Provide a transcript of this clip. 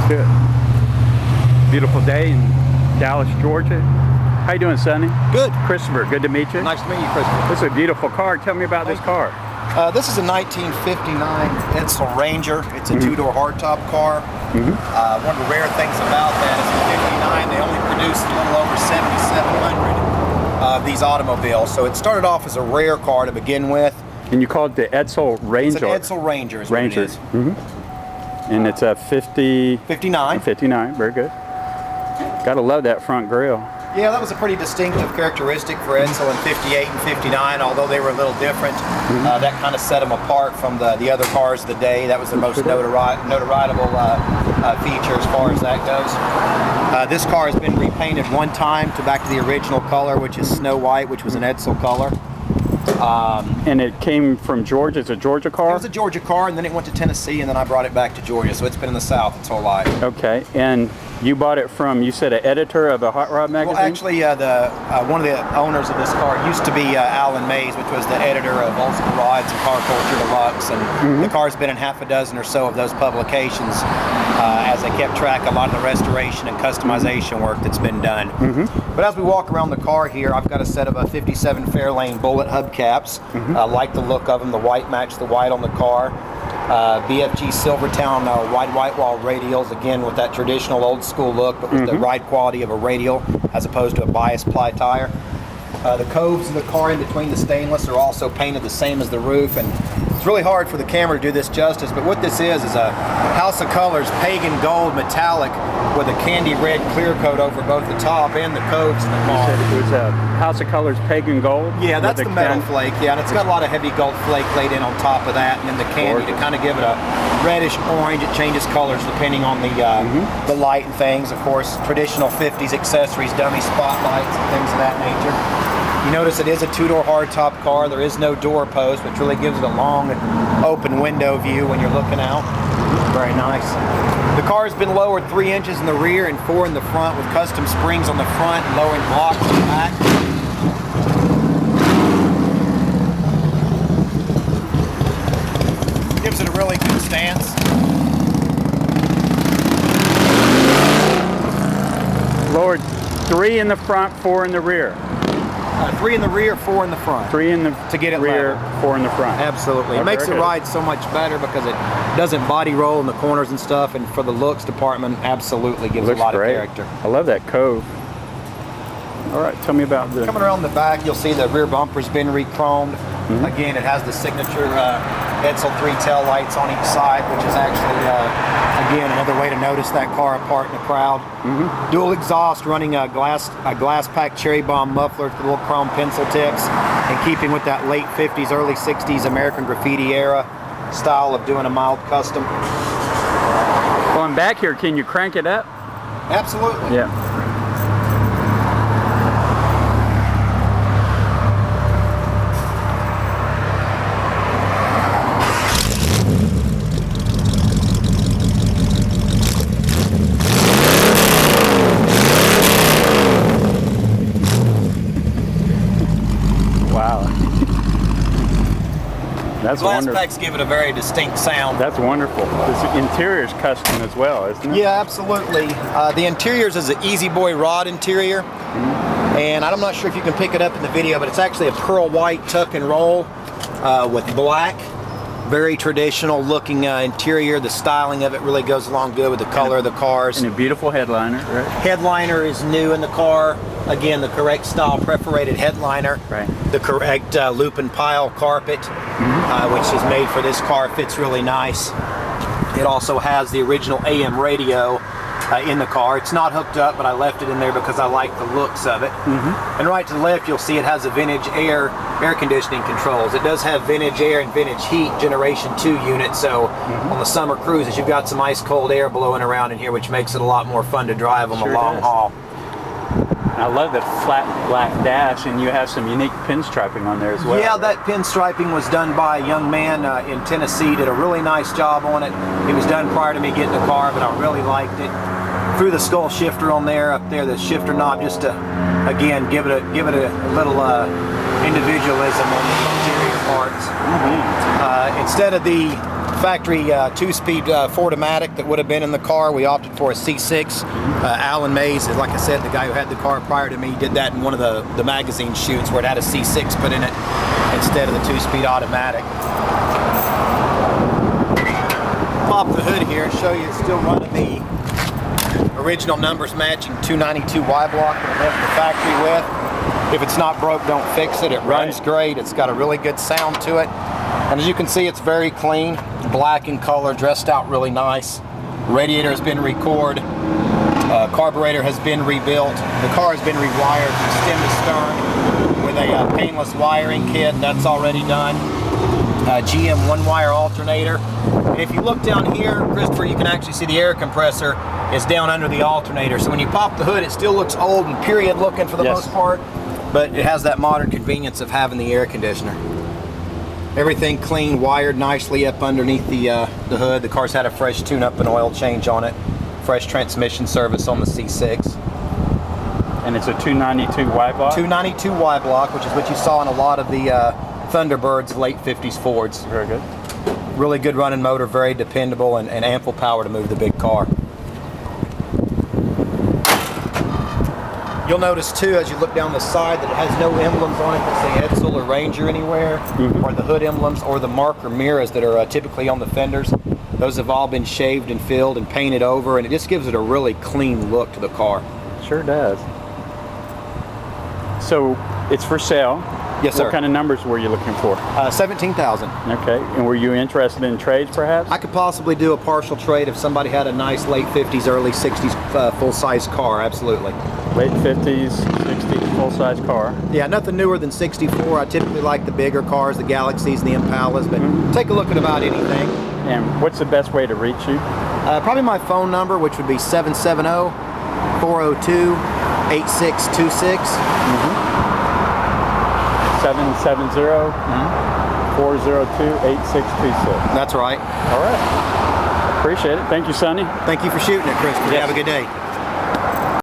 Good. Beautiful day in Dallas, Georgia. How you doing, Sonny? Good. Christopher, good to meet you. Nice to meet you, Christopher. This is a beautiful car. Tell me about this car. This is a 1959 Edsel Ranger. It's a two-door hardtop car. One of the rare things about that is in 59 they only produced a little over 7,700 of these automobiles. So it started off as a rare car to begin with. And you called it the Edsel Ranger. It's an Edsel Ranger is what it is. And it's a 59. 59, very good. Gotta love that front grille. Yeah, that was a pretty distinctive characteristic for Edsel in 58 and 59, although they were a little different. That kind of set them apart from the other cars of the day. That was the most notarizable feature as far as that goes. This car has been repainted one time back to the original color, which is snow white, which was an Edsel color. And it came from Georgia. It's a Georgia car? It was a Georgia car, and then it went to Tennessee, and then I brought it back to Georgia. So it's been in the South its whole life. Okay, and you bought it from, you said, an editor of a hot rod magazine? Well, actually, one of the owners of this car used to be Alan Mays, which was the editor of Old School Rods and Car Culture Deluxe, and the car's been in half a dozen or so of those publications as they kept track of a lot of the restoration and customization work that's been done. But as we walk around the car here, I've got a set of a 57 Fairlane Bullitt Hubcaps. I like the look of them. The white matched the white on the car. BFG Silvertown wide white wall radials, again with that traditional old school look, but with the ride quality of a radial as opposed to a bias ply tire. The coves of the car in between the stainless are also painted the same as the roof, and it's really hard for the camera to do this justice, but what this is a House of Colors pagan gold metallic with a candy red clear coat over both the top and the coves in the car. You said it was a House of Colors pagan gold? Yeah, that's the metal flake, yeah, and it's got a lot of heavy gold flake laid in on top of that, and then the candy to kind of give it a reddish orange. It changes colors depending on the light and things. Of course, traditional 50s accessories, dummy spotlights and things of that nature. You notice it is a two-door hardtop car. There is no door post, which really gives it a long open window view when you're looking out. Very nice. The car has been lowered 3 inches in the rear and 4 in the front with custom springs on the front and lowering blocks on the back. Gives it a really good stance. Lowered 3 in the front, 4 in the rear. 3 in the rear, 4 in the front. 3 in the to get it rear, level. 4 in the front. Absolutely. It makes the ride so much better because it doesn't body roll in the corners and stuff, and for the looks department, absolutely gives a lot of character. I love that cove. All right, tell me about the... Coming around the back, you'll see the rear bumper's been rechromed. Again, it has the signature Edsel 3 tail lights on each side, which is actually, again, another way to notice that car apart in the crowd. Dual exhaust running a glass pack cherry bomb muffler with little chrome pencil tips, and keeping with that late 50s, early 60s American graffiti era style of doing a mild custom. Well, I'm back here. Can you crank it up? Absolutely. Yeah. That's wonderful. Glasspacks give it a very distinct sound. That's wonderful. This interior is custom as well, isn't it? Yeah, absolutely. The interiors is an Easy Boy rod interior, and I'm not sure if you can pick it up in the video, but it's actually a pearl white tuck and roll with black. Very traditional looking interior. The styling of it really goes along good with the color of the cars. And a beautiful headliner, right? Headliner is new in the car. Again, the correct style perforated headliner. Right. The correct loop and pile carpet, which is made for this car, fits really nice. It also has the original AM radio in the car. It's not hooked up, but I left it in there because I like the looks of it. And right to the left, you'll see it has a vintage air conditioning controls. It does have vintage air and vintage heat generation 2 units, so on the summer cruises, you've got some ice cold air blowing around in here, which makes it a lot more fun to drive on the long haul. I love the flat black dash, and you have some unique pinstriping on there as well. Yeah, that pinstriping was done by a young man in Tennessee. Did a really nice job on it. It was done prior to me getting the car, but I really liked it. Threw the skull shifter on there, up there, the shifter knob, just to, again, give it a little individualism on the interior parts. Instead of the factory 2-speed Ford-O-Matic that would have been in the car. We opted for a C6. Alan Mays is, like I said, the guy who had the car prior to me, did that in one of the magazine shoots where it had a C6 put in it instead of the 2-speed automatic. Pop the hood here and show you it's still running the original numbers matching 292 Y block that it left the factory with. If it's not broke, don't fix it. It runs great. It's got a really good sound to it. And as you can see, it's very clean, black in color, dressed out really nice. Radiator has been recored. Carburetor has been rebuilt. The car has been rewired from stem to stern with a painless wiring kit. That's already done. GM 1-wire alternator. And if you look down here, Christopher, you can actually see the air compressor is down under the alternator. So when you pop the hood, it still looks old and period looking for the most part, but it has that modern convenience of having the air conditioner. Everything clean, wired nicely up underneath the hood. The car's had a fresh tune-up and oil change on it. Fresh transmission service on the C6. And it's a 292 Y block? 292 Y block, which is what you saw in a lot of the Thunderbirds late 50s Fords. Very good. Really good running motor, very dependable, and ample power to move the big car. You'll notice too, as you look down the side, that it has no emblems on it that say Edsel or Ranger anywhere, or the hood emblems, or the marker mirrors that are typically on the fenders. Those have all been shaved and filled and painted over, and it just gives it a really clean look to the car. Sure does. So it's for sale. Yes, sir. What kind of numbers were you looking for? 17,000. Okay. And were you interested in trades, perhaps? I could possibly do a partial trade if somebody had a nice late 50s, early 60s full-size car. Absolutely. Late 50s, 60s, full-size car. Yeah, nothing newer than 64. I typically like the bigger cars, the Galaxies and the Impalas, but take a look at about anything. And what's the best way to reach you? Probably my phone number, which would be 770-402-8626. 770-402-8626. That's right. All right. Appreciate it. Thank you, Sonny. Thank you for shooting it, Christopher. Yes. Have a good day.